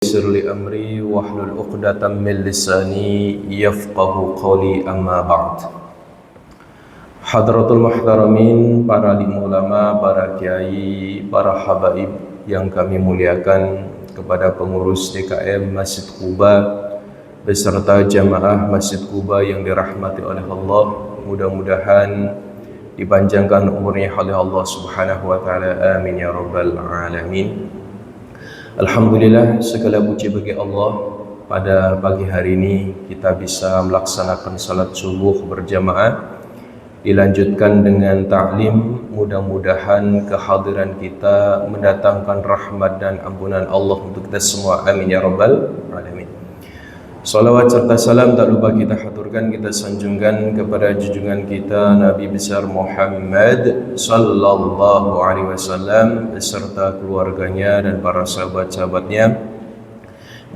Yassir li amri wahlul 'uqdatam min lisani yafqahu qawli amma ba'd. Hadratul muhtaramin, para alim ulama, para kiai, para habaib yang kami muliakan, kepada pengurus DKM Masjid Quba beserta jamaah Masjid Quba yang dirahmati oleh Allah, mudah-mudahan dipanjangkan umurnya oleh Allah Subhanahu wa taala. Amin ya rabbal alamin. Alhamdulillah, segala puji bagi Allah, pada pagi hari ini kita bisa melaksanakan salat subuh berjamaah, dilanjutkan dengan ta'lim. Mudah-mudahan kehadiran kita mendatangkan rahmat dan ampunan Allah untuk kita semua. Amin ya rabbal alamin. Salawat serta salam tak lupa kita haturkan, kita sanjungkan kepada junjungan kita Nabi besar Muhammad sallallahu alaihi wasallam beserta keluarganya dan para sahabat-sahabatnya.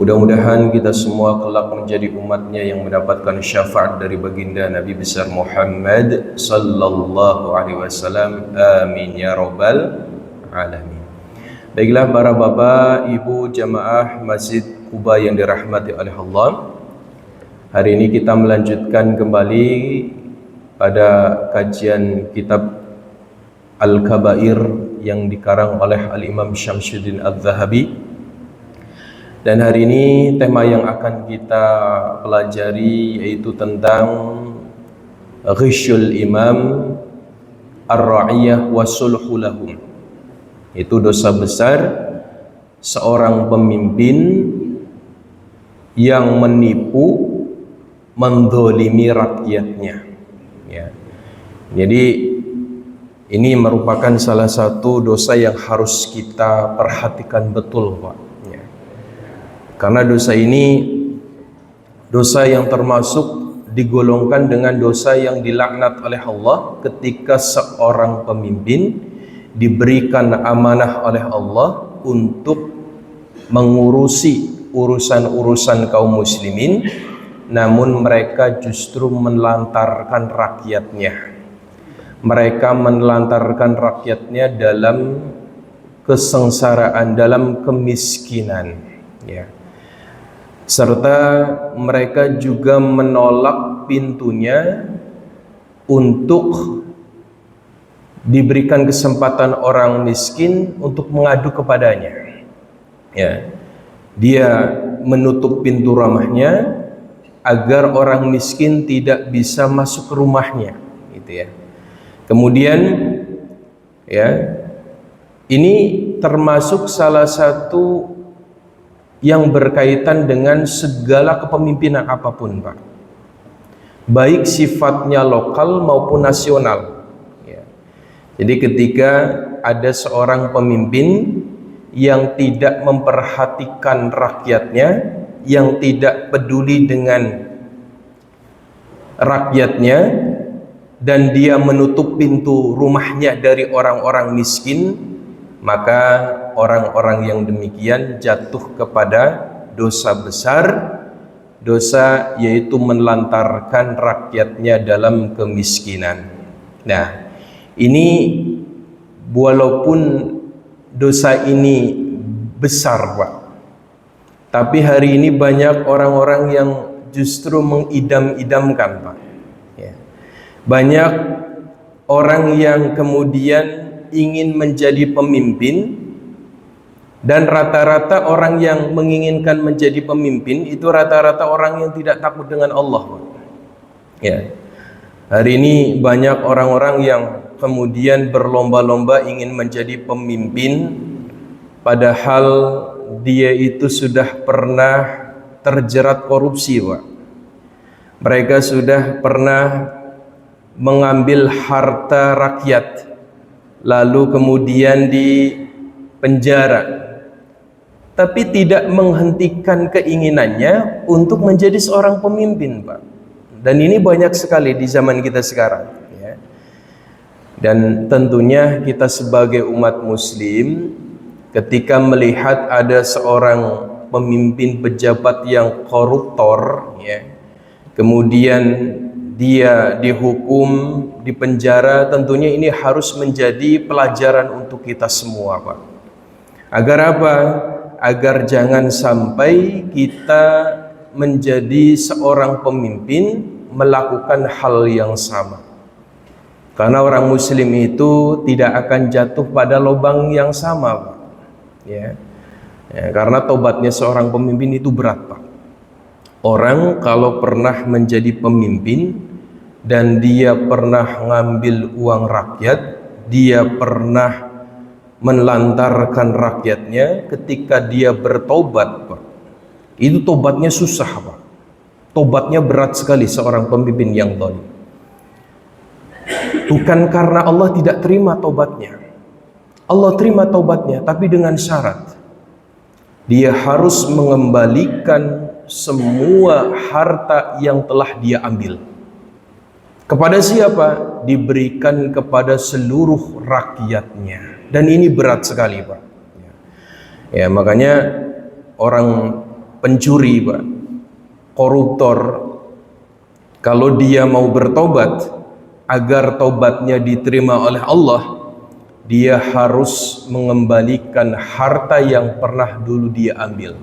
Mudah-mudahan kita semua kelak menjadi umatnya yang mendapatkan syafaat dari baginda Nabi besar Muhammad sallallahu alaihi wasallam. Amin ya rabbal alamin. Baiklah para bapak, ibu jamaah Masjid Quba yang dirahmati oleh Allah, hari ini kita melanjutkan kembali pada kajian kitab Al-Kabair yang dikarang oleh Al-Imam Syamsuddin Al-Zahabi. Dan hari ini tema yang akan kita pelajari yaitu tentang Ghisyul Imam Ar-Ra'iyah wa Sulhu Lahum. Itu dosa besar seorang pemimpin yang menipu, mendolimi rakyatnya, ya. Jadi ini merupakan salah satu dosa yang harus kita perhatikan betul, Pak, ya. Karena dosa ini dosa yang termasuk digolongkan dengan dosa yang dilaknat oleh Allah ketika seorang pemimpin diberikan amanah oleh Allah untuk mengurusi urusan-urusan kaum muslimin, namun mereka justru menelantarkan rakyatnya. Mereka menelantarkan rakyatnya dalam kesengsaraan, dalam kemiskinan, ya. Serta mereka juga menolak pintunya untuk diberikan kesempatan orang miskin untuk mengadu kepadanya, ya. Dia menutup pintu rumahnya agar orang miskin tidak bisa masuk ke rumahnya, gitu ya. Kemudian, ya, ini termasuk salah satu yang berkaitan dengan segala kepemimpinan apapun, Pak, baik sifatnya lokal maupun nasional, ya. Jadi ketika ada seorang pemimpin yang tidak memperhatikan rakyatnya, yang tidak peduli dengan rakyatnya, dan dia menutup pintu rumahnya dari orang-orang miskin, maka orang-orang yang demikian jatuh kepada dosa besar, dosa yaitu menelantarkan rakyatnya dalam kemiskinan. Nah, ini walaupun dosa ini besar, Pak, tapi hari ini banyak orang-orang yang justru mengidam-idamkan, Pak, ya. Banyak orang yang kemudian ingin menjadi pemimpin, dan rata-rata orang yang menginginkan menjadi pemimpin itu rata-rata orang yang tidak takut dengan Allah, Pak, ya. Hari ini banyak orang-orang yang kemudian berlomba-lomba ingin menjadi pemimpin, padahal dia itu sudah pernah terjerat korupsi, Pak. Mereka sudah pernah mengambil harta rakyat, lalu kemudian dipenjara, tapi tidak menghentikan keinginannya untuk menjadi seorang pemimpin, Pak. Dan ini banyak sekali di zaman kita sekarang, ya. Dan tentunya kita sebagai umat muslim, ketika melihat ada seorang pemimpin pejabat yang koruptor, ya, kemudian dia dihukum, dipenjara, tentunya ini harus menjadi pelajaran untuk kita semua, Pak. Agar apa? agar jangan sampai kita menjadi seorang pemimpin melakukan hal yang sama. Karena orang muslim itu tidak akan jatuh pada lubang yang sama, Pak. Ya, karena tobatnya seorang pemimpin itu berat, Pak. Orang kalau pernah menjadi pemimpin dan dia pernah ngambil uang rakyat, dia pernah melantarkan rakyatnya, ketika dia bertobat, Pak, itu tobatnya susah, Pak. Tobatnya berat sekali seorang pemimpin yang zalim. Bukan karena Allah tidak terima tobatnya. Allah terima tobatnya, tapi dengan syarat. Dia harus mengembalikan semua harta yang telah dia ambil. Kepada siapa? Diberikan kepada seluruh rakyatnya. Dan ini berat sekali, Pak. Ya, makanya orang pencuri, Pak, koruptor, kalau dia mau bertobat agar tobatnya diterima oleh Allah, dia harus mengembalikan harta yang pernah dulu dia ambil.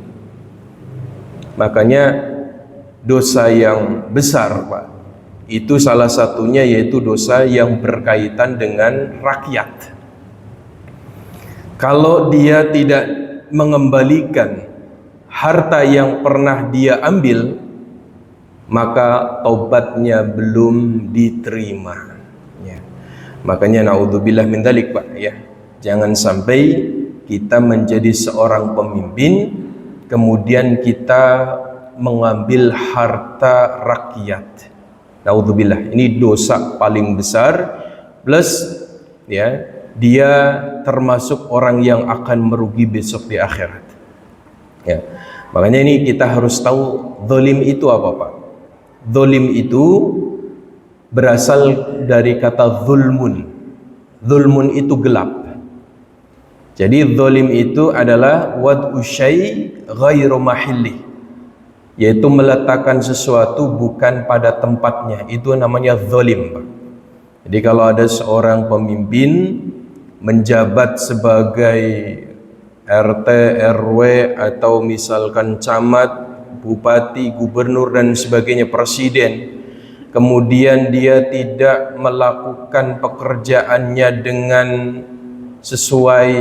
Makanya dosa yang besar, Pak, itu salah satunya yaitu dosa yang berkaitan dengan rakyat. Kalau dia tidak mengembalikan harta yang pernah dia ambil, maka tobatnya belum diterima. Ya. Makanya naudzubillah min dzalik, Pak, ya. Jangan sampai kita menjadi seorang pemimpin kemudian kita mengambil harta rakyat. Naudzubillah, ini dosa paling besar, plus ya, dia termasuk orang yang akan merugi besok di akhirat. Ya. Makanya ini kita harus tahu zalim itu apa, Pak? Zalim itu berasal dari kata zulmun. Zulmun itu gelap. Jadi zalim itu adalah wad'u syai' ghairu mahilli, yaitu meletakkan sesuatu bukan pada tempatnya. Itu namanya zalim, Pak. Jadi kalau ada seorang pemimpin menjabat sebagai RT, RW, atau misalkan camat, bupati, gubernur dan sebagainya, presiden, kemudian dia tidak melakukan pekerjaannya dengan sesuai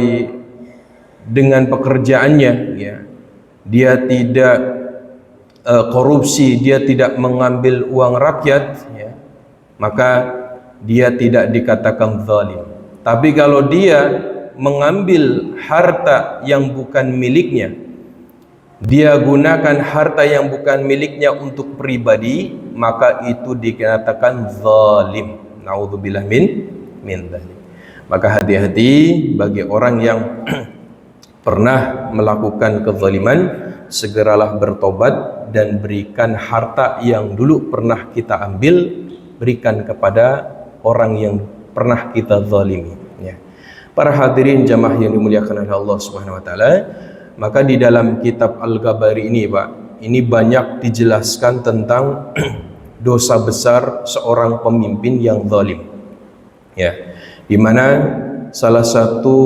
dengan pekerjaannya, ya, dia tidak korupsi, dia tidak mengambil uang rakyat, ya, maka dia tidak dikatakan zalim. Tapi kalau dia mengambil harta yang bukan miliknya, dia gunakan harta yang bukan miliknya untuk pribadi, maka itu dikatakan zalim. Naudzubillah min dzalik. Maka hati-hati bagi orang yang pernah melakukan kezaliman, segeralah bertobat dan berikan harta yang dulu pernah kita ambil, berikan kepada orang yang pernah kita zalimi, ya. Para hadirin jamaah yang dimuliakan oleh Allah Subhanahu wa taala, maka di dalam kitab Al-Ghabari ini, Pak, ini banyak dijelaskan tentang dosa besar seorang pemimpin yang zalim, ya, di mana salah satu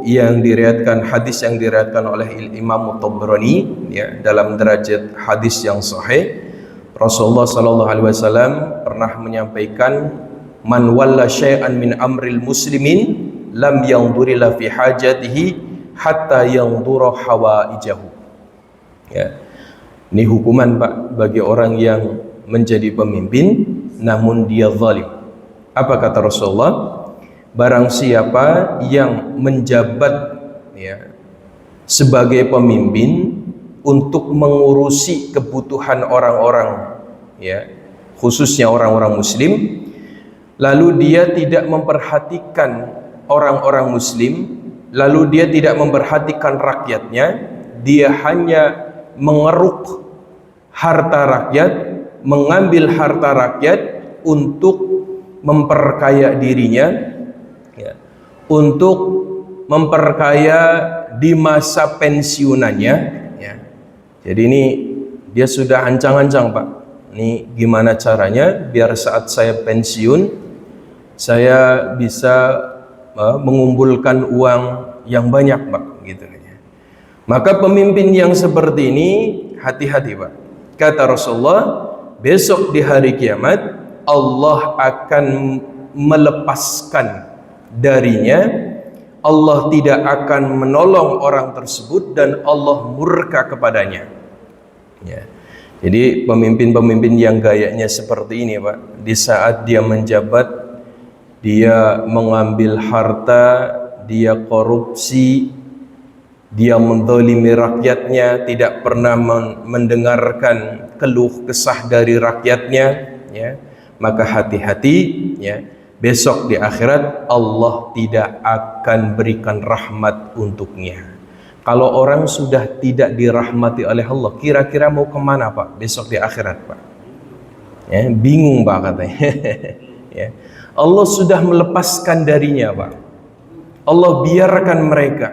yang diriwayatkan, hadis yang diriwayatkan oleh Imam Tabrani, ya, dalam derajat hadis yang sahih, Rasulullah sallallahu alaihi wasallam pernah menyampaikan, man walla syai'an min amril muslimin lam yanzurila fi hajatihi hatta yanzura hawaijahu. Ya. Ini hukuman, Pak, bagi orang yang menjadi pemimpin namun dia zalim. Apa kata Rasulullah? Barang siapa yang menjabat, ya, sebagai pemimpin untuk mengurusi kebutuhan orang-orang, ya, khususnya orang-orang muslim, lalu dia tidak memperhatikan orang-orang muslim, lalu dia tidak memperhatikan rakyatnya, dia hanya mengeruk harta rakyat, mengambil harta rakyat untuk memperkaya dirinya, ya, untuk memperkaya di masa pensiunannya, ya. Jadi ini dia sudah ancang-ancang, Pak, ini gimana caranya biar saat saya pensiun saya bisa mengumpulkan uang yang banyak, Pak, gitu. Maka pemimpin yang seperti ini hati-hati Pak. Kata Rasulullah, besok di hari kiamat Allah akan melepaskan darinya, Allah tidak akan menolong orang tersebut dan Allah murka kepadanya. Ya. Jadi pemimpin-pemimpin yang gayanya seperti ini Pak, di saat dia menjabat, dia mengambil harta, dia korupsi, dia menzalimi rakyatnya, tidak pernah mendengarkan keluh kesah dari rakyatnya, ya, maka hati-hati, ya, besok di akhirat Allah tidak akan berikan rahmat untuknya. Kalau orang sudah tidak dirahmati oleh Allah, kira-kira mau kemana Pak besok di akhirat Pak? Ya, bingung Pak katanya. Ya. Allah sudah melepaskan darinya Pak. Allah biarkan mereka.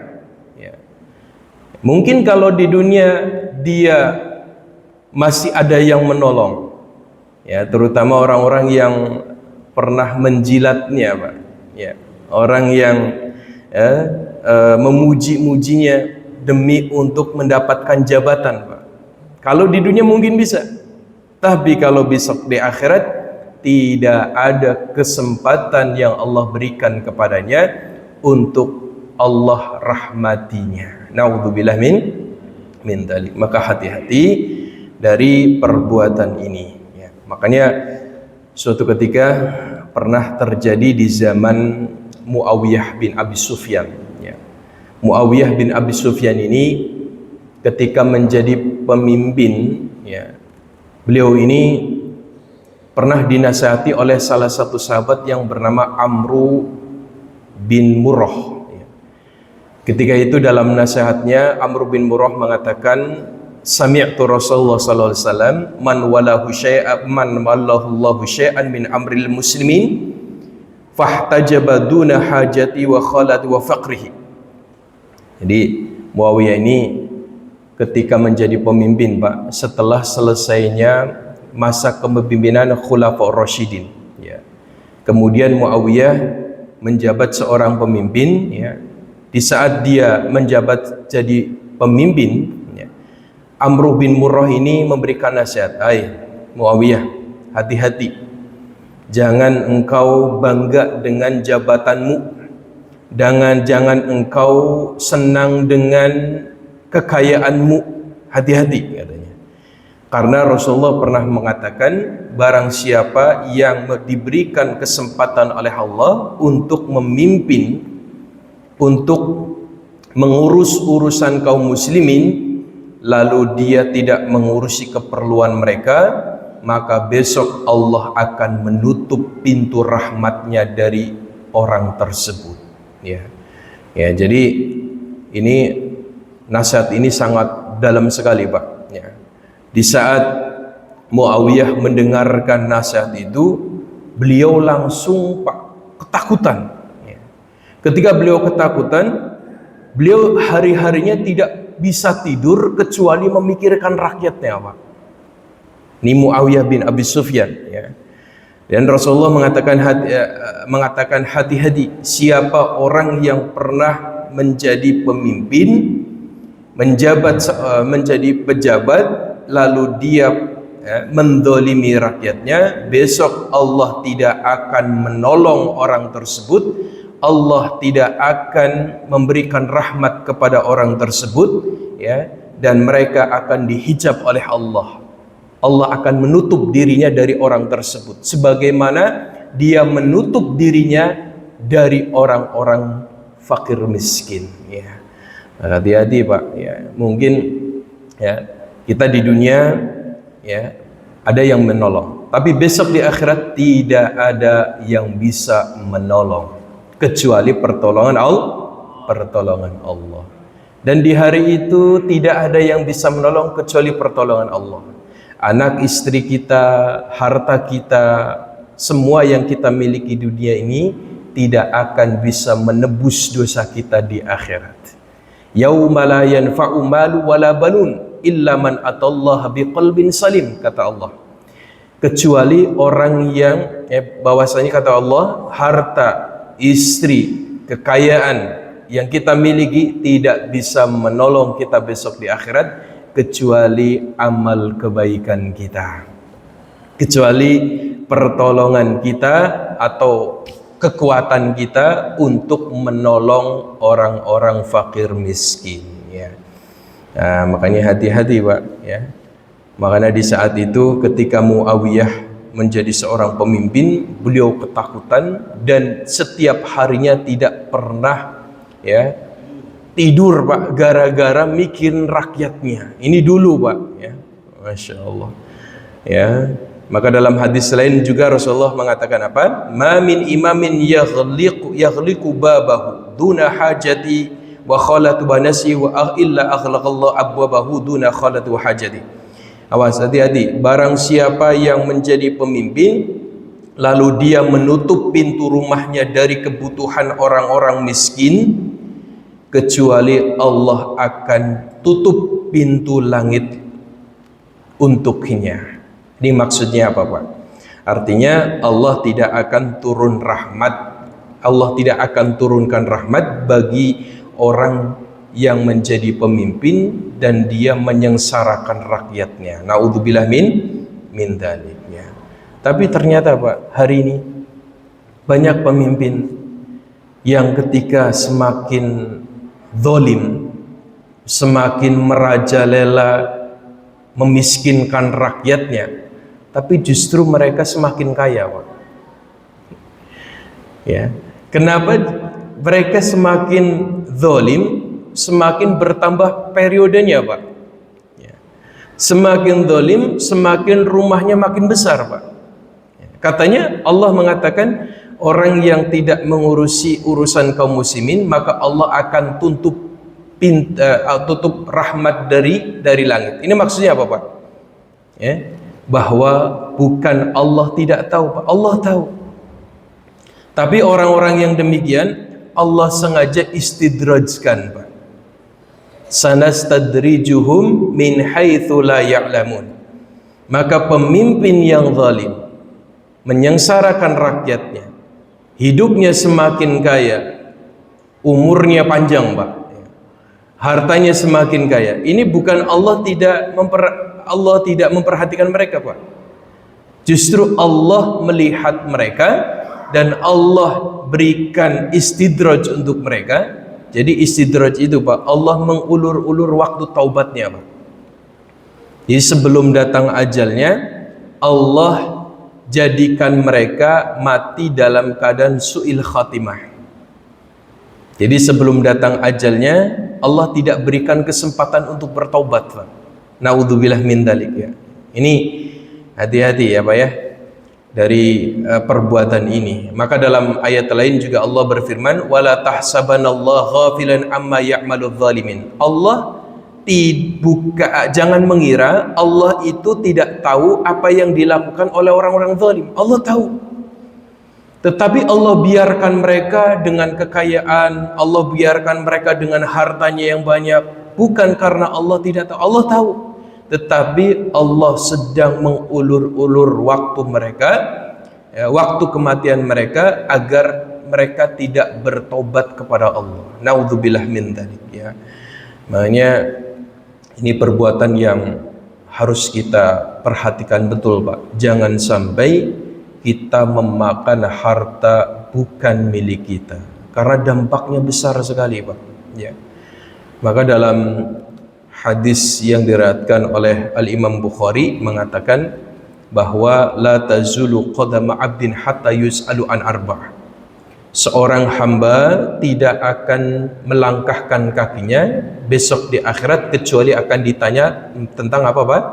Mungkin kalau di dunia dia masih ada yang menolong, ya, terutama orang-orang yang pernah menjilatnya Pak, ya, orang yang memuji-mujinya demi untuk mendapatkan jabatan Pak. Kalau di dunia mungkin bisa, tapi kalau besok di akhirat tidak ada kesempatan yang Allah berikan kepadanya untuk Allah rahmatinya. Naudzubillah min dzalik. Maka hati-hati dari perbuatan ini, ya. Makanya suatu ketika pernah terjadi di zaman Muawiyah bin Abi Sufyan, ya. Muawiyah bin Abi Sufyan ini ketika menjadi pemimpin, ya, beliau ini pernah dinasihati oleh salah satu sahabat yang bernama Amru bin Murrah. Ketika itu dalam nasihatnya Amr bin Murrah mengatakan, sami'tu Rasulullah sallallahu alaihi wasallam man wallahu Allahu syai'an min amril muslimin fahtajaba duna hajati wa khalati wa faqrihi. Jadi Muawiyah ini ketika menjadi pemimpin Pak, setelah selesainya masa kepemimpinan Khulafaur Rasyidin, ya. Kemudian Muawiyah menjabat seorang pemimpin, ya. Di saat dia menjabat jadi pemimpin, ya, Amr bin Murrah ini memberikan nasihat, "Hai Muawiyah, hati-hati. Jangan engkau bangga dengan jabatanmu. Jangan engkau senang dengan kekayaanmu. Hati-hati," katanya. Karena Rasulullah pernah mengatakan, barang siapa yang diberikan kesempatan oleh Allah untuk memimpin, untuk mengurus urusan kaum muslimin, lalu dia tidak mengurusi keperluan mereka, maka besok Allah akan menutup pintu rahmatnya dari orang tersebut, ya. Ya, jadi ini nasihat ini sangat dalam sekali Pak, ya. Di saat Muawiyah mendengarkan nasihat itu, beliau langsung Pak ketakutan. Ketika beliau ketakutan, beliau hari-harinya tidak bisa tidur kecuali memikirkan rakyatnya Pak. Ini Muawiyah bin Abi Sufyan, ya. Dan Rasulullah mengatakan hati-hati siapa orang yang pernah menjadi pemimpin, menjadi pejabat, lalu dia mendolimi rakyatnya, besok Allah tidak akan menolong orang tersebut, Allah tidak akan memberikan rahmat kepada orang tersebut, ya, dan mereka akan dihijab oleh Allah. Allah akan menutup dirinya dari orang tersebut, sebagaimana dia menutup dirinya dari orang-orang fakir miskin, ya. Hati-hati Pak, ya. Mungkin, ya, kita di dunia, ya, ada yang menolong, tapi besok di akhirat tidak ada yang bisa menolong kecuali pertolongan Allah. Dan di hari itu tidak ada yang bisa menolong kecuali pertolongan Allah. Anak istri kita, harta kita, semua yang kita miliki di dunia ini tidak akan bisa menebus dosa kita di akhirat. Yauma la yanfa'u malu wala banun illa man atallaha biqalbin salim, kata Allah. Kecuali orang yang bahwasanya kata Allah, harta, istri, kekayaan, yang kita miliki tidak bisa menolong kita besok di akhirat kecuali amal kebaikan kita, kecuali pertolongan kita atau kekuatan kita untuk menolong orang-orang fakir miskin, ya. Nah, makanya hati-hati Pak, ya. Makanya di saat itu ketika Muawiyah menjadi seorang pemimpin, beliau ketakutan dan setiap harinya tidak pernah, ya, tidur Pak, gara-gara mikirin rakyatnya. Ini dulu Pak, ya. Masya Allah, ya. Maka dalam hadis lain juga Rasulullah mengatakan apa? Ma min imamin yaghliqu babahu duna hajati wa khalatu banasi wa illa aghlaqallahu abwabahu duna khalatu hajati. Awas, hati-hati. Barang siapa yang menjadi pemimpin lalu dia menutup pintu rumahnya dari kebutuhan orang-orang miskin, kecuali Allah akan tutup pintu langit untuknya. Ini maksudnya apa Pak? Artinya Allah tidak akan turun rahmat, Allah tidak akan turunkan rahmat bagi orang yang menjadi pemimpin dan dia menyengsarakan rakyatnya. Naudzubillah min dzalik, ya. Tapi ternyata Pak, hari ini banyak pemimpin yang ketika semakin zalim, semakin merajalela memiskinkan rakyatnya, tapi justru mereka semakin kaya Pak, ya. Kenapa mereka semakin zalim, semakin bertambah periodenya Pak, ya. Semakin zalim, semakin rumahnya makin besar Pak, ya. Katanya Allah mengatakan orang yang tidak mengurusi urusan kaum muslimin maka Allah akan tutup rahmat dari langit. Ini maksudnya apa Pak? Ya, bahwa bukan Allah tidak tahu Pak, Allah tahu. Tapi orang-orang yang demikian Allah sengaja istidrajkan Pak. Sanastadrijuhum min haitsu la ya'lamun. Maka pemimpin yang zalim menyengsarakan rakyatnya, hidupnya semakin kaya, umurnya panjang Pak, hartanya semakin kaya. Ini bukan Allah tidak memperhatikan mereka Pak. Justru Allah melihat mereka dan Allah berikan istidraj untuk mereka. Jadi istidraj itu Pak, Allah mengulur-ulur waktu taubatnya Pak. Jadi sebelum datang ajalnya, Allah jadikan mereka mati dalam keadaan su'il khatimah. Jadi sebelum datang ajalnya, Allah tidak berikan kesempatan untuk bertaubat Pak. Naudzubillah min dzalik, ya. Ini hati-hati ya Pak, ya, dari perbuatan ini. Maka dalam ayat lain juga Allah berfirman, wala tahsabanallaha ghafilan amma ya'maludz zalimin. Allah jangan mengira Allah itu tidak tahu apa yang dilakukan oleh orang-orang zalim. Allah tahu. Tetapi Allah biarkan mereka dengan kekayaan, Allah biarkan mereka dengan hartanya yang banyak, bukan karena Allah tidak tahu. Allah tahu. Tetapi Allah sedang mengulur-ulur waktu mereka, ya, waktu kematian mereka, agar mereka tidak bertobat kepada Allah. Naudzubillah min dzalik, ya. Makanya ini perbuatan yang harus kita perhatikan betul Pak. Jangan sampai kita memakan harta bukan milik kita, karena dampaknya besar sekali Pak, ya. Maka dalam hadis yang diriwayatkan oleh Al-Imam Bukhari mengatakan bahwa la tazulu qadama 'abdin hatta yus'alu an arba'. Seorang hamba tidak akan melangkahkan kakinya besok di akhirat kecuali akan ditanya tentang apa Pak?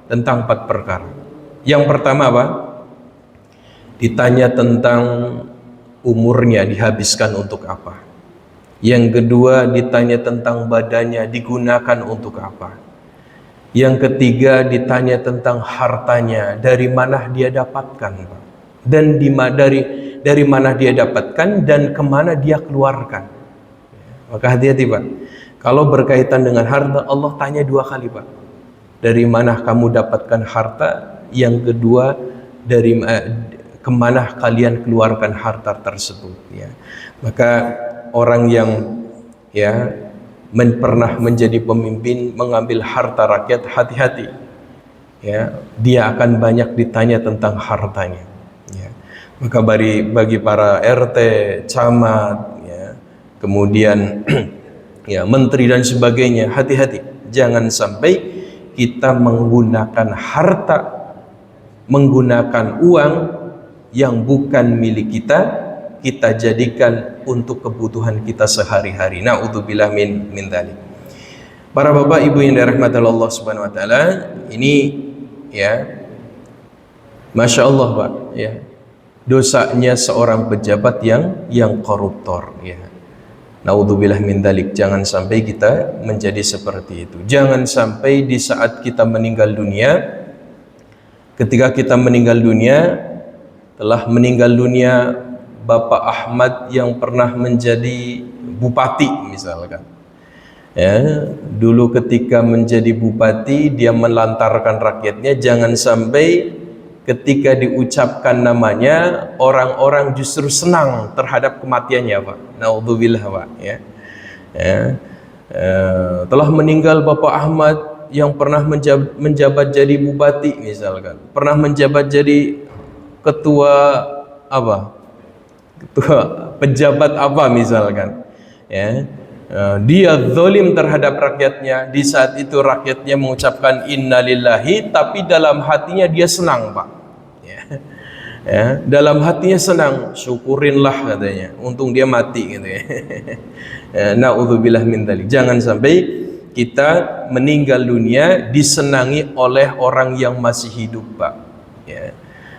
Tentang 4 perkara. Yang pertama apa? Ditanya tentang umurnya dihabiskan untuk apa. Yang kedua ditanya tentang badannya digunakan untuk apa. Yang ketiga ditanya tentang hartanya, dari mana dia dapatkan Pak, dan dari mana dia dapatkan dan kemana dia keluarkan. Maka hati-hati Pak, kalau berkaitan dengan harta Allah tanya 2 kali Pak. Dari mana kamu dapatkan harta? Yang kedua dari kemana kalian keluarkan harta tersebut, ya. Maka orang yang ya pernah menjadi pemimpin mengambil harta rakyat, hati-hati ya, dia akan banyak ditanya tentang hartanya ya. Maka bagi para RT, camat ya, kemudian ya menteri dan sebagainya, hati-hati, jangan sampai kita menggunakan harta, menggunakan uang yang bukan milik kita, kita jadikan untuk kebutuhan kita sehari-hari. Na'udzubillah min dzalik. Para bapak ibu yang dirahmati Allah Subhanahu wa taala, ini ya Masya Allah Pak ya, dosanya seorang pejabat yang koruptor ya. Na'udzubillah min dzalik. Jangan sampai kita menjadi seperti itu. Jangan sampai di saat kita meninggal dunia, ketika kita meninggal dunia, telah meninggal dunia Bapak Ahmad yang pernah menjadi bupati misalkan ya, dulu ketika menjadi bupati dia melantarkan rakyatnya, jangan sampai ketika diucapkan namanya orang-orang justru senang terhadap kematiannya Pak. Naudzubillah Pak ya. Telah meninggal Bapak Ahmad yang pernah menjabat jadi bupati misalkan, pernah menjabat jadi ketua apa, ketua pejabat apa misalkan ya, dia zalim terhadap rakyatnya, di saat itu rakyatnya mengucapkan innalillahi, tapi dalam hatinya dia senang Pak ya, ya, dalam hatinya senang, syukurinlah katanya, untung dia mati gitu ya. Na'udzubillah min dzalik. Jangan sampai kita meninggal dunia disenangi oleh orang yang masih hidup Pak ya.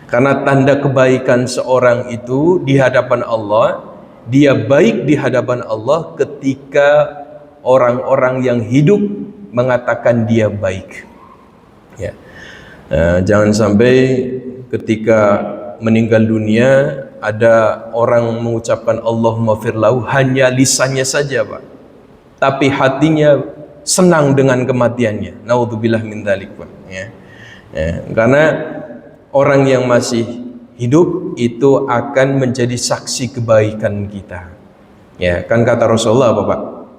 Karena tanda kebaikan seorang itu di hadapan Allah, dia baik di hadapan Allah ketika orang-orang yang hidup mengatakan dia baik ya. Jangan sampai ketika meninggal dunia ada orang mengucapkan Allahumma firlahu, hanya lisannya saja Pak, tapi hatinya senang dengan kematiannya. Naudzubillah min dzalik Pak ya. Karena orang yang masih hidup itu akan menjadi saksi kebaikan kita ya. Kan kata Rasulullah Bapak,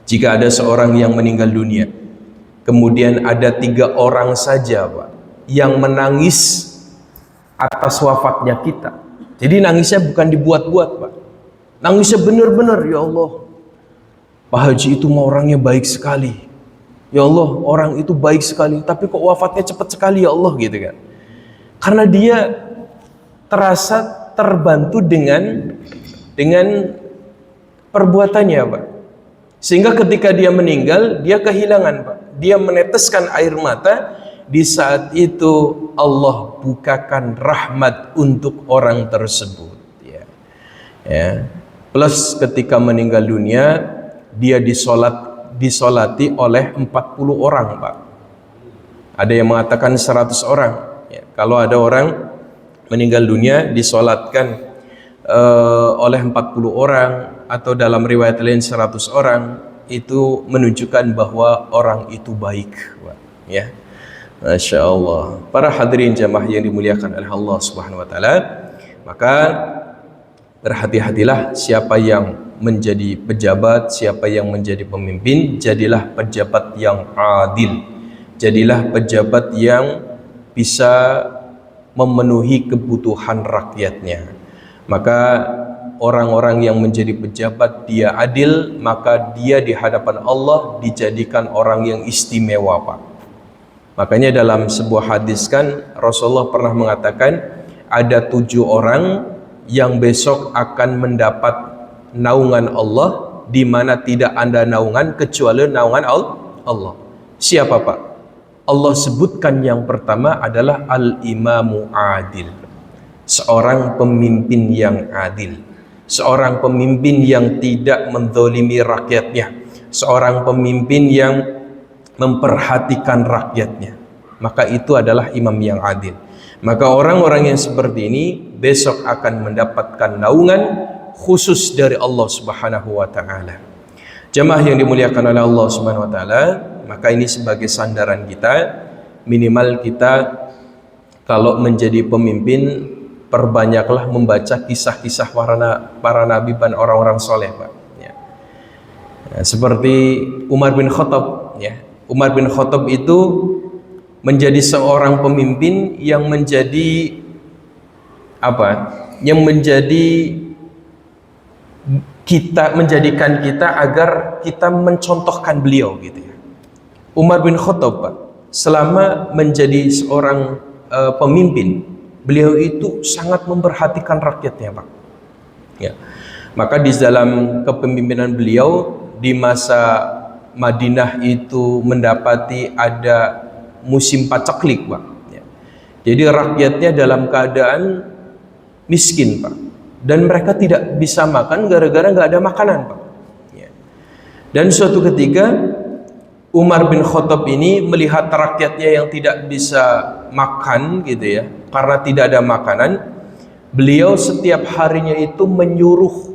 jika ada seorang yang meninggal dunia, kemudian ada 3 orang saja Pak yang menangis atas wafatnya kita, jadi nangisnya bukan dibuat-buat Pak, nangisnya benar-benar, ya Allah Pak Haji itu mau orangnya baik sekali, ya Allah orang itu baik sekali, tapi kok wafatnya cepat sekali ya Allah gitu kan. Karena dia terasa terbantu dengan perbuatannya Pak, sehingga ketika dia meninggal dia kehilangan Pak, dia meneteskan air mata, di saat itu Allah bukakan rahmat untuk orang tersebut ya. Plus ketika meninggal dunia dia disolati oleh 40 orang Pak, ada yang mengatakan 100 orang ya. Kalau ada orang meninggal dunia disolatkan oleh 40 orang, atau dalam riwayat lain 100 orang, itu menunjukkan bahwa orang itu baik Pak ya. Masya Allah. Para hadirin jamaah yang dimuliakan oleh Allah Subhanahu wa taala, maka berhati-hatilah siapa yang menjadi pejabat, siapa yang menjadi pemimpin, jadilah pejabat yang adil, jadilah pejabat yang bisa memenuhi kebutuhan rakyatnya. Maka orang-orang yang menjadi pejabat dia adil, maka dia di hadapan Allah dijadikan orang yang istimewa Pak. Makanya dalam sebuah hadis kan Rasulullah pernah mengatakan ada 7 orang yang besok akan mendapat naungan Allah, di mana tidak ada naungan kecuali naungan Allah. Siapa Pak? Allah sebutkan yang pertama adalah al-imamu adil, seorang pemimpin yang adil, seorang pemimpin yang tidak menzalimi rakyatnya, seorang pemimpin yang memperhatikan rakyatnya, maka itu adalah imam yang adil. Maka orang-orang yang seperti ini besok akan mendapatkan naungan khusus dari Allah Subhanahu wa taala. Jemaah yang dimuliakan oleh Allah Subhanahu wa taala, maka ini sebagai sandaran kita, minimal kita kalau menjadi pemimpin perbanyaklah membaca kisah-kisah para nabi dan orang-orang soleh Pak ya. Nah, seperti Umar bin Khattab, ya. Umar bin Khattab itu menjadi seorang pemimpin yang menjadi apa? Yang menjadikan kita agar kita mencontohkan beliau gitu ya. Umar bin Khattab, Pak, selama menjadi seorang pemimpin, beliau itu sangat memperhatikan rakyatnya, Pak. Ya. Maka di dalam kepemimpinan beliau di masa Madinah itu mendapati ada musim paceklik, Pak. Ya. Jadi rakyatnya dalam keadaan miskin, Pak, dan mereka tidak bisa makan gara-gara nggak ada makanan, Pak. Ya. Dan suatu ketika Umar bin Khattab ini melihat rakyatnya yang tidak bisa makan gitu ya, karena tidak ada makanan, beliau setiap harinya itu menyuruh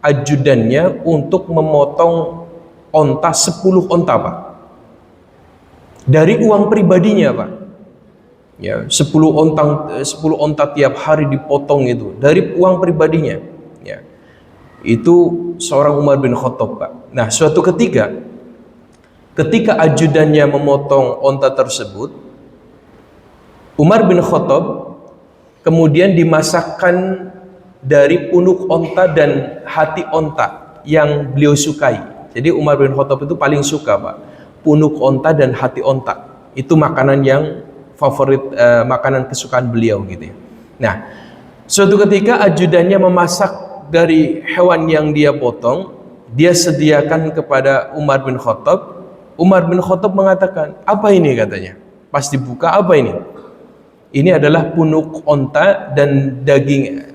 ajudannya untuk memotong onta 10 onta, Pak, dari uang pribadinya, Pak. Ya, 10 onta tiap hari dipotong itu dari uang pribadinya. Ya. Itu seorang Umar bin Khattab, Pak. Nah, suatu ketika ajudannya memotong onta tersebut, Umar bin Khattab kemudian dimasakkan dari punuk onta dan hati onta yang beliau sukai. Jadi Umar bin Khattab itu paling suka, Pak, punuk onta dan hati onta. Itu makanan yang favorit, makanan kesukaan beliau gitu ya. Nah, suatu ketika ajudannya memasak dari hewan yang dia potong, dia sediakan kepada Umar bin Khattab. Umar bin Khattab mengatakan, "Apa ini?" katanya. Pas dibuka, "Apa ini?" "Ini adalah punuk onta dan daging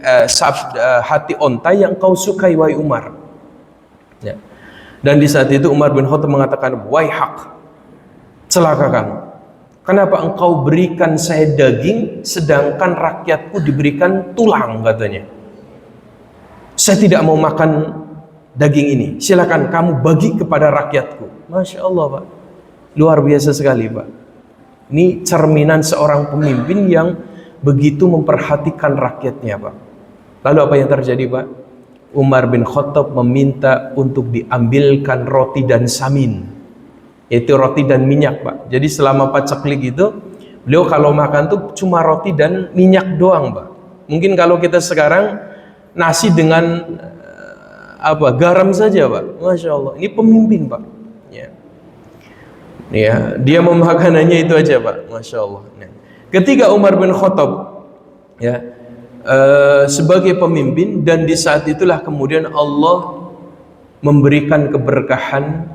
hati onta yang kau sukai, wahai Umar." Ya. Dan di saat itu Umar bin Khattab mengatakan, "Waihak, celaka kamu. Kenapa engkau berikan saya daging sedangkan rakyatku diberikan tulang?" katanya. "Saya tidak mau makan daging ini. Silakan kamu bagi kepada rakyatku." Masya Allah, Pak. Luar biasa sekali, Pak. Ini cerminan seorang pemimpin yang begitu memperhatikan rakyatnya, Pak. Lalu apa yang terjadi, Pak? Umar bin Khattab meminta untuk diambilkan roti dan samin, yaitu roti dan minyak, Pak. Jadi selama paceklik itu beliau kalau makan tuh cuma roti dan minyak doang, Pak. Mungkin kalau kita sekarang nasi dengan garam saja, Pak. Masya Allah, ini pemimpin, Pak. Ya, dia memakanannya itu aja, Pak. Masya Allah. Nah, ketika Umar bin Khattab ya sebagai pemimpin, dan di saat itulah kemudian Allah memberikan keberkahan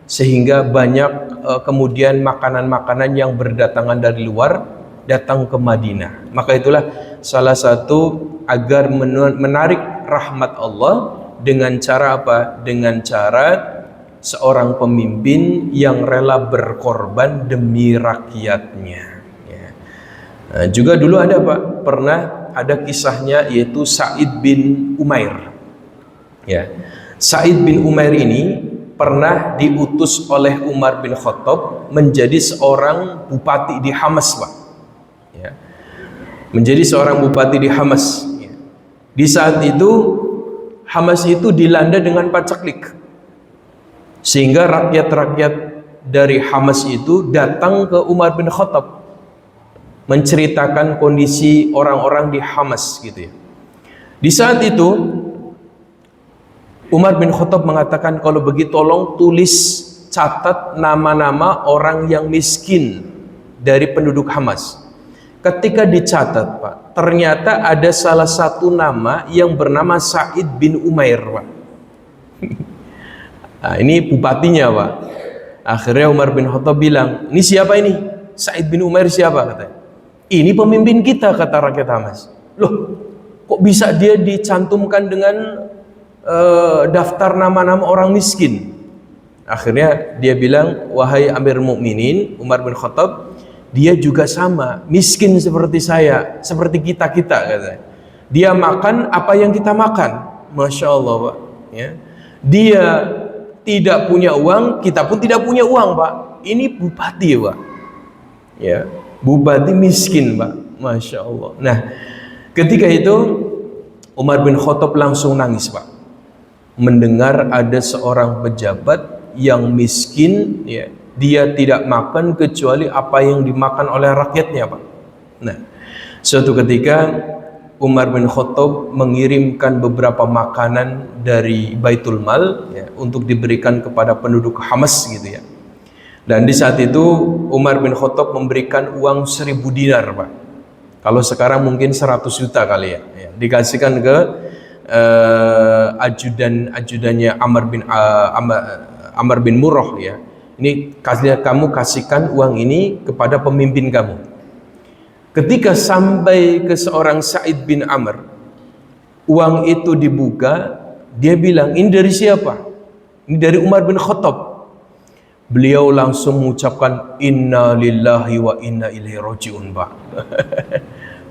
sehingga banyak kemudian makanan-makanan yang berdatangan dari luar datang ke Madinah. Maka itulah salah satu agar menarik rahmat Allah dengan cara apa? Dengan cara seorang pemimpin yang rela berkorban demi rakyatnya. Ya. Nah, juga dulu ada, Pak, pernah ada kisahnya, yaitu Sa'id bin Umair. Ya. Sa'id bin Umair ini pernah diutus oleh Umar bin Khattab menjadi seorang bupati di Hamas, Pak. Ya. Menjadi seorang bupati di Hamas. Ya. Di saat itu Hamas itu dilanda dengan paceklik, sehingga rakyat-rakyat dari Hamas itu datang ke Umar bin Khattab menceritakan kondisi orang-orang di Hamas gitu ya. Di saat itu Umar bin Khattab mengatakan, "Kalau begitu tolong tulis, catat nama-nama orang yang miskin dari penduduk Hamas." Ketika dicatat, Pak, ternyata ada salah satu nama yang bernama Sa'id bin Umair, Pak. Nah, ini bupatinya, Pak. Akhirnya Umar bin Khattab bilang, "Ini siapa ini? Sa'id bin Umair siapa?" katanya. "Ini pemimpin kita," kata rakyat Hamas. "Loh, kok bisa dia dicantumkan dengan daftar nama-nama orang miskin?" Akhirnya dia bilang, "Wahai Amir Mukminin, Umar bin Khattab, dia juga sama, miskin seperti saya, seperti kita-kita," katanya. "Dia makan apa yang kita makan." Masya Allah, Pak. Ya. Dia tidak punya uang, kita pun tidak punya uang, Pak. Ini bupati, Pak. Ya, bupati miskin, Pak. Masya Allah. Nah, ketika itu Umar bin Khattab langsung nangis, Pak. mendengar ada seorang pejabat yang miskin, ya, dia tidak makan kecuali apa yang dimakan oleh rakyatnya, Pak. Nah, suatu ketika Umar bin Khattab mengirimkan beberapa makanan dari Baitul Mal, ya, untuk diberikan kepada penduduk Hamas gitu ya. Dan di saat itu Umar bin Khattab memberikan uang 1000 dinar, Pak. Kalau sekarang mungkin 100 juta kali ya. Dikasihkan ke ajudannya Amr bin Murrah, ya. Ini kamu kasihkan uang ini kepada pemimpin kamu. Ketika sampai ke seorang Sa'id bin Amr, uang itu dibuka, dia bilang, "Ini dari siapa?" "Ini dari Umar bin Khattab." Beliau langsung mengucapkan inna lillahi wa inna ilaihi rajiun, Pak.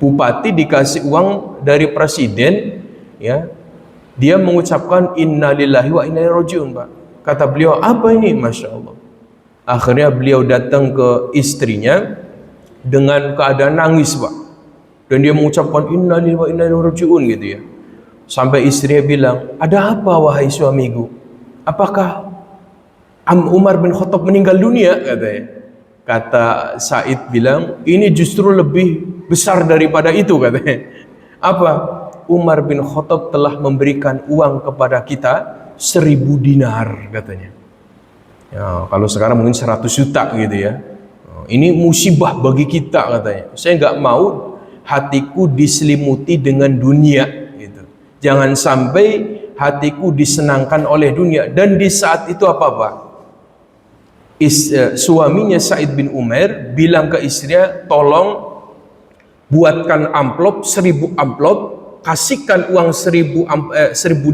Bupati dikasih uang dari presiden, ya, dia mengucapkan inna lillahi wa inna ilaihi rajiun, Pak. Kata beliau, apa ini? Masya Allah. Akhirnya beliau datang ke istrinya dengan keadaan nangis, Pak, dan dia mengucapkan inna lillahi wa inna ilaihi rajiun gitu ya. Sampai istrinya bilang, ada apa wahai suamiku? Apakah Umar bin Khattab meninggal dunia? Katanya. Kata Said bilang, ini justru lebih besar daripada itu, katanya. Apa? Umar bin Khattab telah memberikan uang kepada kita 1000 dinar, katanya. Ya, kalau sekarang mungkin 100 juta gitu ya. Ini musibah bagi kita, katanya. Saya nggak mau hatiku diselimuti dengan dunia gitu. Jangan sampai hatiku disenangkan oleh dunia. Dan di saat itu apa, Pak? Suaminya Sa'id bin Umair bilang ke istrinya, tolong buatkan amplop, 1000 amplop, kasihkan uang 1000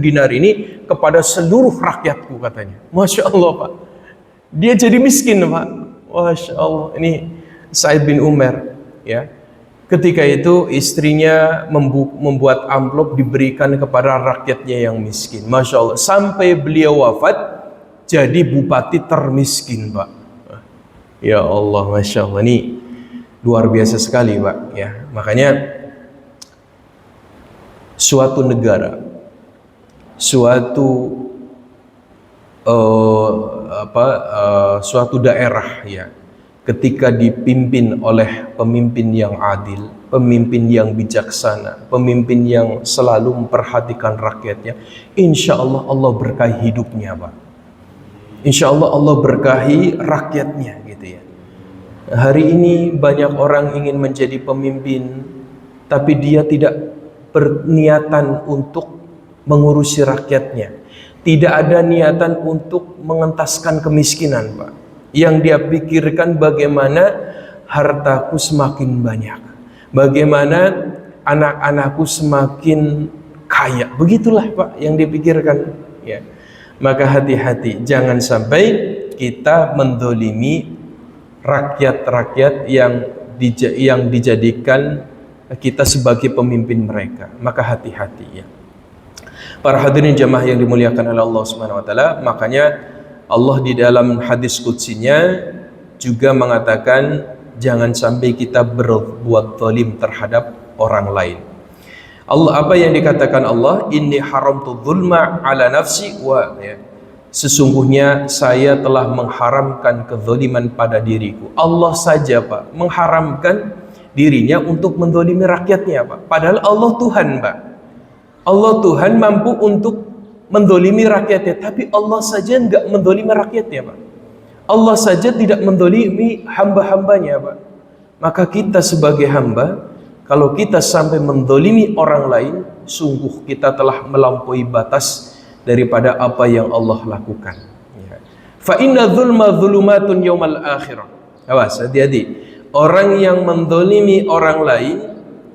dinar ini kepada seluruh rakyatku, katanya. Masya Allah, Pak. Dia jadi miskin, Pak. Masya Allah. Ini Sa'id bin Umair, ya. Ketika itu istrinya membuat amplop diberikan kepada rakyatnya yang miskin. Masya Allah. Sampai beliau wafat jadi bupati termiskin, Pak. Ya Allah, Masya Allah. Ini luar biasa sekali, Pak, ya. Makanya suatu negara, suatu daerah, ya, ketika dipimpin oleh pemimpin yang adil, pemimpin yang bijaksana, pemimpin yang selalu memperhatikan rakyatnya, insya Allah Allah berkahi hidupnya, Pak. Insya Allah Allah berkahi rakyatnya, gitu ya. Hari ini banyak orang ingin menjadi pemimpin, tapi dia tidak berniatan untuk mengurusi rakyatnya. Tidak ada niatan untuk mengentaskan kemiskinan, Pak. Yang dia pikirkan bagaimana hartaku semakin banyak, bagaimana anak-anakku semakin kaya. Begitulah, Pak, yang dipikirkan, ya. Maka hati-hati, jangan sampai kita mendolimi rakyat-rakyat yang dijadikan kita sebagai pemimpin mereka. Maka hati-hati, ya. Para hadirin jamaah yang dimuliakan oleh Allah Subhanahu wa taala, makanya Allah di dalam hadis qudsinya juga mengatakan jangan sampai kita berbuat zalim terhadap orang lain. Allah, apa yang dikatakan Allah, inni haramtu dzulma ala nafsi wa, ya, sesungguhnya saya telah mengharamkan kezaliman pada diriku. Allah saja, Pak, mengharamkan dirinya untuk menzalimi rakyatnya, Pak. Padahal Allah Tuhan, Pak. Allah Tuhan mampu untuk menzalimi rakyatnya, tapi Allah saja enggak menzalimi rakyatnya, Pak. Allah saja tidak menzalimi hamba-hambanya, Pak. Maka kita sebagai hamba, kalau kita sampai menzalimi orang lain, sungguh kita telah melampaui batas daripada apa yang Allah lakukan. Ya. Fa inna dzulma dzulumatun yaumal akhirah. Awas, hati-hati. Orang yang menzalimi orang lain,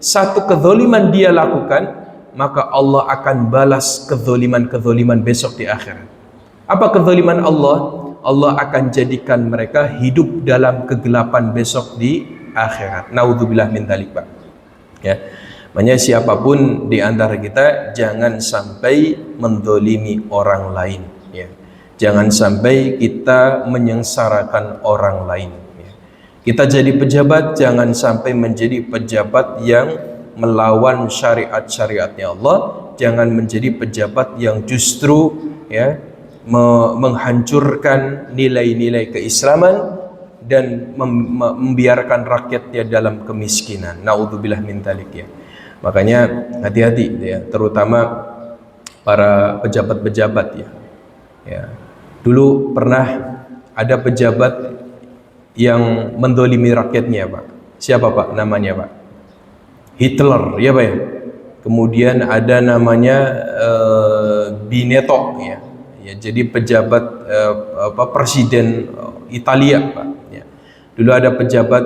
satu kezaliman dia lakukan, maka Allah akan balas kezaliman-kezaliman besok di akhirat. Apa kezaliman Allah? Allah akan jadikan mereka hidup dalam kegelapan besok di akhirat. Naudzubillah min dzalik, Pak. Ya. Makanya siapapun di antara kita jangan sampai mendolimi orang lain, ya. Jangan sampai kita menyengsarakan orang lain, ya. Kita jadi pejabat, jangan sampai menjadi pejabat yang melawan syariat-syariatnya Allah. jangan menjadi pejabat yang justru ya menghancurkan nilai-nilai keislaman dan membiarkan rakyatnya dalam kemiskinan. Naudzubillah min dzalik ya. Makanya hati-hati ya, terutama para pejabat-pejabat ya. Ya. Dulu pernah ada pejabat yang mendolimi rakyatnya, Pak. Siapa, Pak? Namanya, Pak? Hitler, ya, Pak ya. Kemudian ada namanya Bineto ya. Ya, jadi pejabat presiden Italia, Pak. Ya. Dulu ada pejabat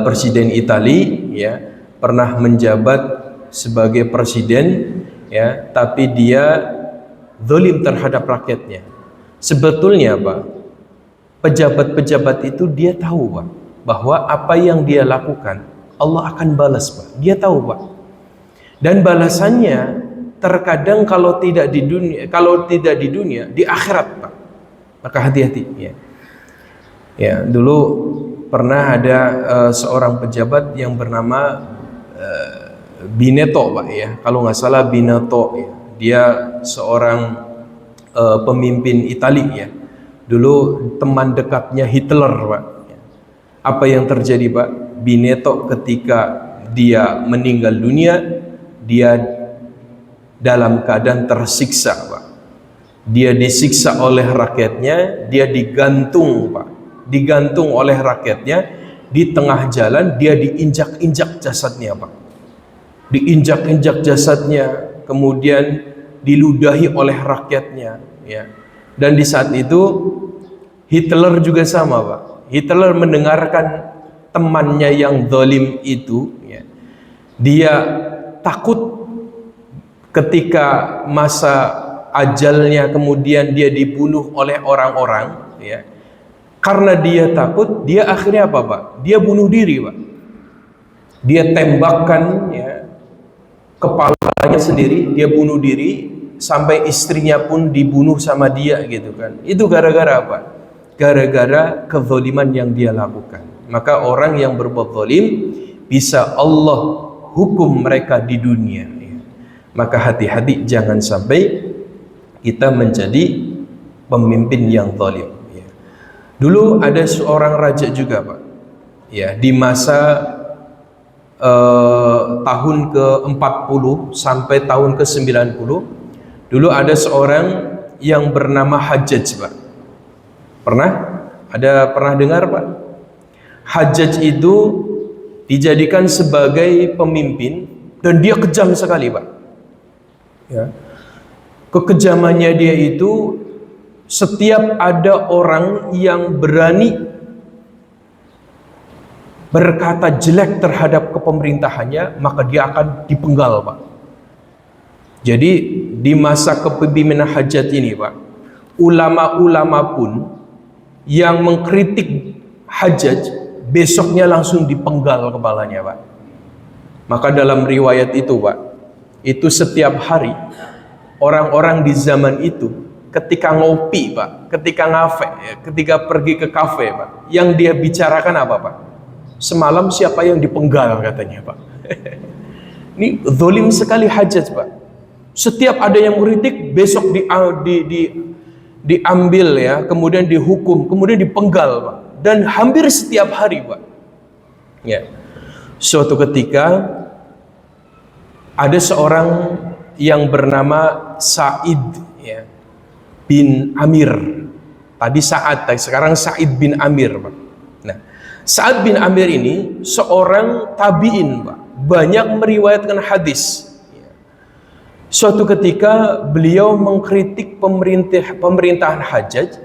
presiden Italia ya, pernah menjabat sebagai presiden ya, tapi dia zalim terhadap rakyatnya. Sebetulnya, Pak, pejabat-pejabat itu dia tahu, Pak, bahwa apa yang dia lakukan Allah akan balas, Pak. Dia tahu, Pak. Dan balasannya terkadang kalau tidak di dunia, di akhirat, Pak. Maka hati-hati ya. Ya, dulu pernah ada seorang pejabat yang bernama Bineto, Pak ya. Kalau nggak salah Bineto ya. Dia seorang pemimpin Italia ya. Dulu teman dekatnya Hitler, Pak. Apa yang terjadi, Pak? Bineto ketika dia meninggal dunia, dia dalam keadaan tersiksa, Pak. Dia disiksa oleh rakyatnya, dia digantung, Pak. Digantung oleh rakyatnya, di tengah jalan dia diinjak-injak jasadnya, Pak. Diinjak-injak jasadnya, kemudian diludahi oleh rakyatnya, ya. Dan di saat itu Hitler juga sama, Pak. Hitler mendengarkan temannya yang zalim itu, ya. Dia takut ketika masa ajalnya kemudian dia dibunuh oleh orang-orang, ya. Karena dia takut, dia akhirnya apa, Pak? Dia bunuh diri, Pak. Dia tembakkan ya kepalanya sendiri, dia bunuh diri, sampai istrinya pun dibunuh sama dia gitu kan. Itu gara-gara apa? Gara-gara kezaliman yang dia lakukan. Maka orang yang berbuat zalim bisa Allah hukum mereka di dunia ya. Maka hati-hati jangan sampai kita menjadi pemimpin yang zalim ya. Dulu ada seorang raja juga, Pak. Ya, di masa tahun ke-40 sampai tahun ke-90 dulu ada seorang yang bernama Hajjaj, Pak. Pernah dengar, Pak? Hajjaj itu dijadikan sebagai pemimpin dan dia kejam sekali, Pak. Ya. Kekejamannya dia itu setiap ada orang yang berani berkata jelek terhadap kepemerintahannya, maka dia akan dipenggal, Pak. Jadi di masa kepemimpinan Hajjaj ini, Pak, ulama-ulama pun yang mengkritik Hajjaj besoknya langsung dipenggal kepalanya, Pak. Maka dalam riwayat itu, Pak, itu setiap hari orang-orang di zaman itu ketika ngopi, Pak, ketika ngafe, ketika pergi ke kafe, Pak, yang dia bicarakan apa, Pak? Semalam siapa yang dipenggal, katanya, Pak. Ini zalim sekali Hajjaj, Pak. Setiap ada yang mengkritik, besok diambil ya, kemudian dihukum, kemudian dipenggal, Pak. Dan hampir setiap hari, Pak. Ya. Suatu ketika ada seorang yang bernama Sa'id ya, bin Amir. Tadi Sa'ad, sekarang Sa'id bin Amir, Pak. Nah, Sa'ad bin Amir ini seorang tabi'in, Pak. Banyak meriwayatkan hadis. Suatu ketika beliau mengkritik pemerintahan Hajjaj,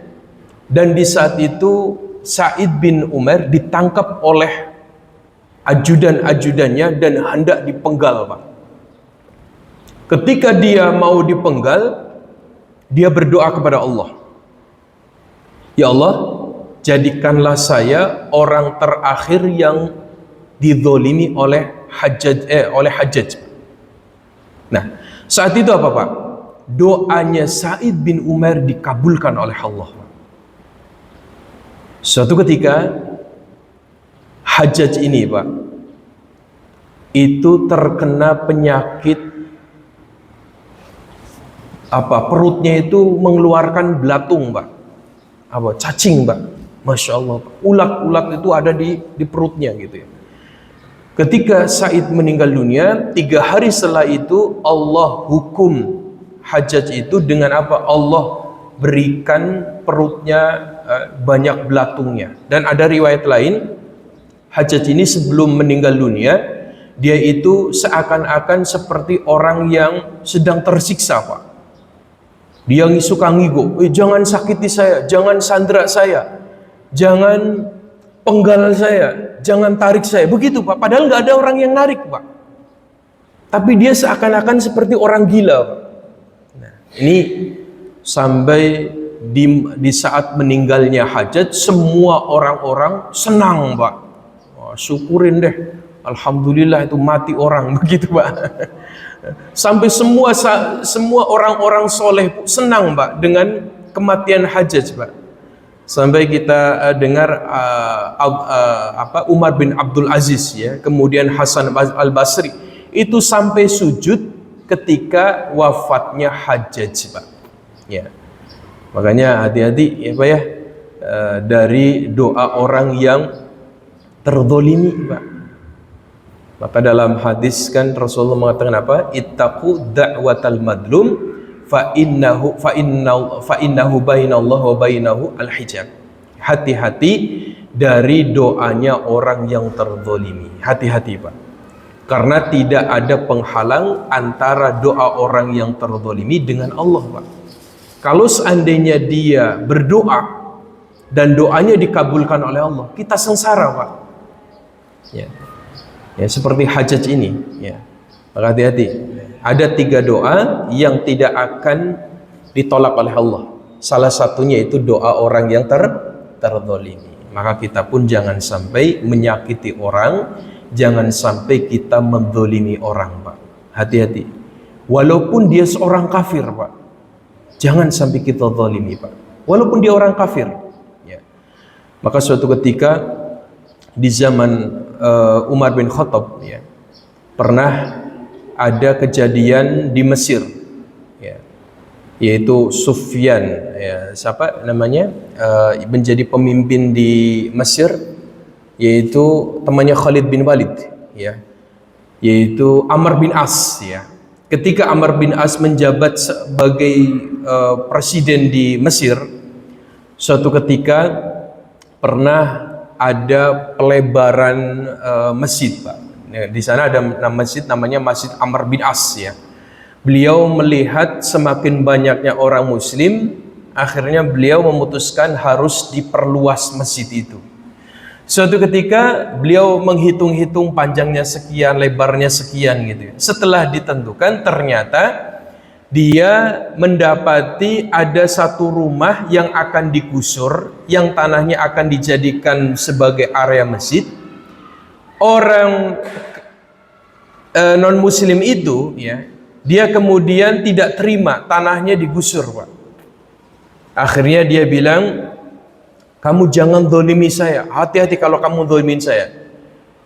dan di saat itu Sa'id bin Umar ditangkap oleh ajudan-ajudannya dan hendak dipenggal, Pak. Ketika dia mau dipenggal, dia berdoa kepada Allah. Ya Allah, jadikanlah saya orang terakhir yang dizolimi oleh Hajjaj. Nah, saat itu apa, Pak? Doanya Sa'id bin Umar dikabulkan oleh Allah. Suatu ketika Hajjaj ini, Pak, itu terkena penyakit perutnya itu mengeluarkan belatung, Pak. Cacing, Pak. Masya Allah, ulat-ulat itu ada di perutnya gitu ya. Ketika Said meninggal dunia, 3 hari setelah itu Allah hukum Hajjaj itu dengan apa? Allah berikan perutnya banyak belatungnya. Dan ada riwayat lain, Hajjaj ini sebelum meninggal dunia, dia itu seakan-akan seperti orang yang sedang tersiksa, Pak. Dia suka ngigo, jangan sakiti saya, jangan sandera saya, jangan penggal saya, jangan tarik saya. Begitu, Pak. Padahal nggak ada orang yang narik, Pak. Tapi dia seakan-akan seperti orang gila, Pak. Nah, ini sampai di saat meninggalnya Hajjaj, semua orang-orang senang, Pak. Syukurin deh, alhamdulillah itu mati orang, begitu, Pak. Sampai semua orang-orang soleh senang, Pak, dengan kematian Hajjaj, Pak. Sampai kita dengar Umar bin Abdul Aziz ya, kemudian Hasan al-Basri itu sampai sujud ketika wafatnya Hajjaj, Pak. Ya. Makanya hati-hati ya, Pak ya, dari doa orang yang terzolimi, Pak. Maka dalam hadis kan Rasulullah mengatakan apa? Ittaqu da'watal madlum fa innahu bainallahu wa bainahu al-hijab. Hati-hati dari doanya orang yang terzalimi. Hati-hati, Pak. Karena tidak ada penghalang antara doa orang yang terzalimi dengan Allah, Pak. Kalau seandainya dia berdoa dan doanya dikabulkan oleh Allah, kita sengsara, Pak. Ya. Ya, seperti Hajjaj ini ya. Maka hati-hati. Ada 3 doa yang tidak akan ditolak oleh Allah. Salah satunya itu doa orang yang terzalimi. Maka kita pun jangan sampai menyakiti orang, jangan sampai kita menzalimi orang, Pak. Hati-hati. Walaupun dia seorang kafir, Pak. Jangan sampai kita zalimi, Pak. Walaupun dia orang kafir. Ya. Maka suatu ketika di zaman Umar bin Khattab ya, pernah ada kejadian di Mesir ya, yaitu Sufyan ya, siapa namanya, menjadi pemimpin di Mesir, yaitu temannya Khalid bin Walid ya, yaitu Amr bin As ya. Ketika Amr bin As menjabat sebagai presiden di Mesir, suatu ketika pernah ada pelebaran masjid, Pak. Di sana ada masjid namanya Masjid Amr bin As ya. Beliau melihat semakin banyaknya orang muslim, akhirnya beliau memutuskan harus diperluas masjid itu. Suatu ketika beliau menghitung-hitung panjangnya sekian, lebarnya sekian gitu. Setelah ditentukan, ternyata dia mendapati ada satu rumah yang akan digusur, yang tanahnya akan dijadikan sebagai area masjid. Orang non muslim itu ya, dia kemudian tidak terima tanahnya digusur, Pak. Akhirnya dia bilang, kamu jangan zalimi saya, hati-hati kalau kamu zalimin saya.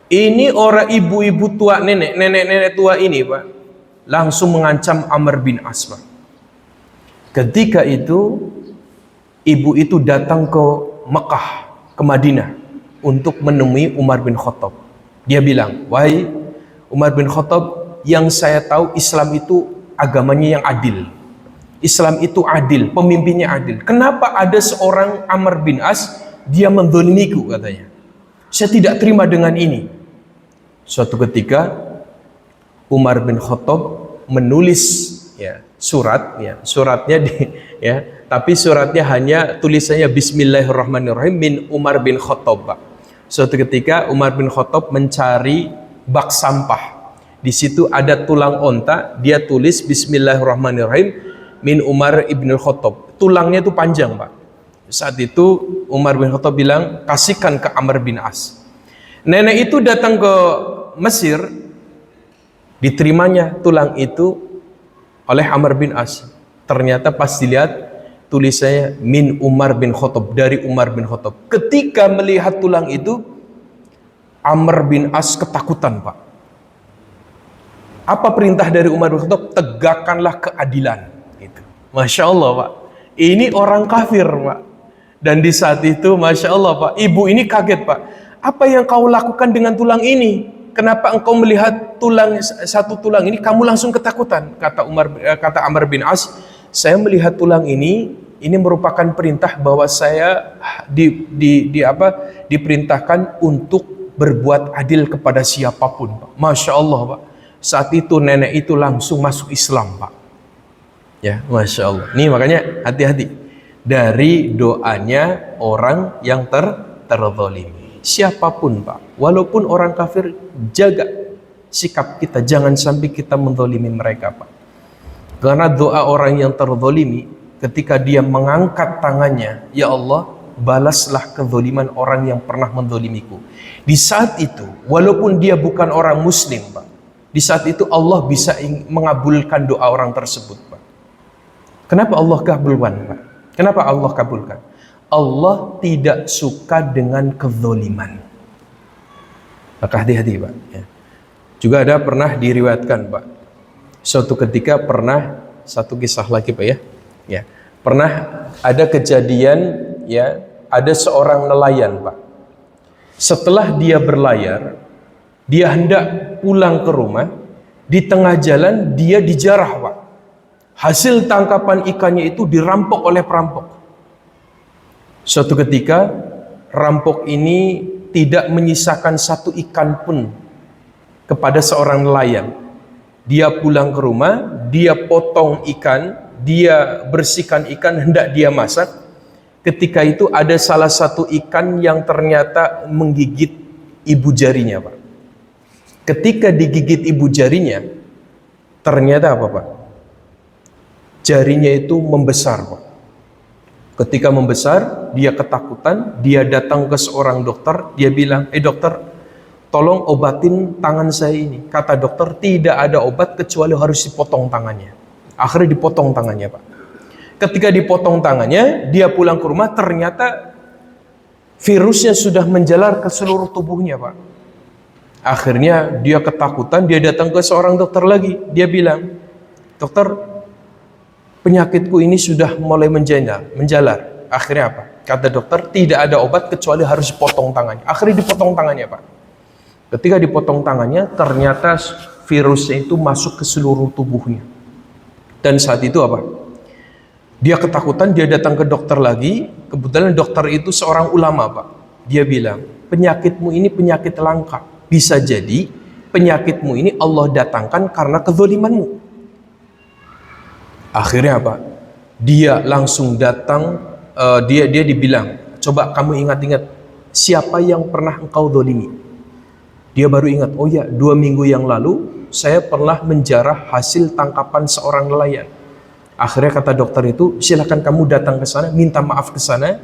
Ini orang ibu-ibu tua, nenek-nenek tua ini, Pak, langsung mengancam Amr bin As, Pak. Ketika itu ibu itu datang ke Mekah, ke Madinah untuk menemui Umar bin Khattab. Dia bilang, wahai Umar bin Khattab, yang saya tahu Islam itu agamanya yang adil. Islam itu adil, pemimpinnya adil. Kenapa ada seorang Amr bin As, dia menzalimiku, katanya. Saya tidak terima dengan ini. Suatu ketika Umar bin Khattab menulis ya, surat ya, suratnya tapi suratnya hanya tulisannya Bismillahirrahmanirrahim min Umar bin Khattab, Pak. Suatu ketika Umar bin Khattab mencari bak sampah. Di situ ada tulang onta, dia tulis Bismillahirrahmanirrahim min Umar ibn Khattab. Tulangnya itu panjang, Pak. Saat itu Umar bin Khattab bilang, kasihkan ke Amr bin As. Nenek itu datang ke Mesir, diterimanya tulang itu oleh Amr bin As. Ternyata pas dilihat tulisannya min Umar bin Khattab, dari Umar bin Khattab. Ketika melihat tulang itu, Amr bin As ketakutan, Pak. Apa perintah dari Umar bin Khattab? Tegakkanlah keadilan. Gitu. Masya Allah Pak, ini orang kafir Pak. Dan di saat itu Masya Allah Pak, ibu ini kaget Pak. Apa yang kau lakukan dengan tulang ini? Kenapa engkau melihat satu tulang ini kamu langsung ketakutan? Kata Amr bin As, saya melihat tulang ini merupakan perintah bahwa saya diperintahkan untuk berbuat adil kepada siapapun Pak. Masya Allah Pak. Saat itu nenek itu langsung masuk Islam Pak. Ya, Masya Allah. Nih makanya hati-hati dari doanya orang yang terzalimi. Siapapun Pak, walaupun orang kafir, jaga sikap kita, jangan sampai kita menzalimi mereka Pak. Karena doa orang yang terzalimi, ketika dia mengangkat tangannya, ya Allah, balaslah kezaliman orang yang pernah menzalimiku. Di saat itu, walaupun dia bukan orang muslim Pak, di saat itu Allah bisa mengabulkan doa orang tersebut Pak. Kenapa Allah kabulkan Pak? Kenapa Allah kabulkan? Allah tidak suka dengan kezaliman. Maka hati-hati Pak. Ya. Juga ada pernah diriwayatkan Pak. Suatu ketika satu kisah lagi Pak ya. Ya. Pernah ada kejadian ya, ada seorang nelayan Pak. Setelah dia berlayar, dia hendak pulang ke rumah, di tengah jalan dia dijarah Pak. Hasil tangkapan ikannya itu dirampok oleh perampok. Suatu ketika rampok ini tidak menyisakan satu ikan pun kepada seorang nelayan. Dia pulang ke rumah, dia potong ikan, dia bersihkan ikan, hendak dia masak. Ketika itu ada salah satu ikan yang ternyata menggigit ibu jarinya Pak. Ketika digigit ibu jarinya, ternyata apa Pak? Jarinya itu membesar Pak. Ketika membesar, dia ketakutan, dia datang ke seorang dokter, dia bilang, dokter, tolong obatin tangan saya ini. Kata dokter, tidak ada obat kecuali harus dipotong tangannya. Akhirnya dipotong tangannya Pak. Ketika dipotong tangannya, dia pulang ke rumah, ternyata virusnya sudah menjalar ke seluruh tubuhnya Pak. Akhirnya dia ketakutan, dia datang ke seorang dokter lagi. Dia bilang, dokter, penyakitku ini sudah mulai menjalar. Akhirnya apa? Kata dokter, tidak ada obat kecuali harus dipotong tangannya. Akhirnya dipotong tangannya Pak. Ketika dipotong tangannya, ternyata virusnya itu masuk ke seluruh tubuhnya. Dan saat itu apa? Dia ketakutan, dia datang ke dokter lagi. Kebetulan dokter itu seorang ulama Pak. Dia bilang, penyakitmu ini penyakit langka. Bisa jadi penyakitmu ini Allah datangkan karena kezalimanmu. Akhirnya apa? Dia langsung datang, dia dibilang, coba kamu ingat-ingat siapa yang pernah engkau zalimi. Dia baru ingat, oh ya, 2 minggu yang lalu saya pernah menjarah hasil tangkapan seorang nelayan. Akhirnya kata dokter itu, silakan kamu datang ke sana, minta maaf ke sana,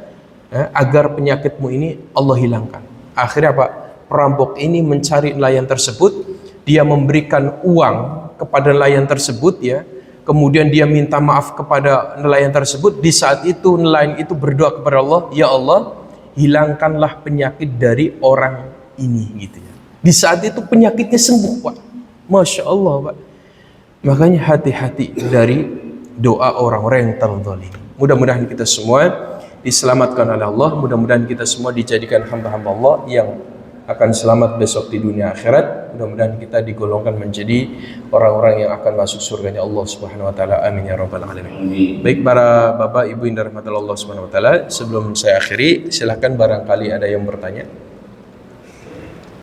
agar penyakitmu ini Allah hilangkan. Akhirnya apa? Perampok ini mencari nelayan tersebut, dia memberikan uang kepada nelayan tersebut ya. Kemudian dia minta maaf kepada nelayan tersebut. Di saat itu nelayan itu berdoa kepada Allah, ya Allah, hilangkanlah penyakit dari orang ini gitu ya. Di saat itu penyakitnya sembuh Pak. Masya Allah Pak. Makanya hati-hati dari doa orang-orang yang terzalimi. Mudah-mudahan kita semua diselamatkan oleh Allah. Mudah-mudahan kita semua dijadikan hamba-hamba Allah yang akan selamat besok di dunia akhirat. Mudah-mudahan kita digolongkan menjadi orang-orang yang akan masuk surganya Allah Subhanahu wa taala. Amin ya rabbal alamin. Baik para Bapak Ibu yang dirahmati Allah Subhanahu wa taala, sebelum saya akhiri, silahkan barangkali ada yang bertanya.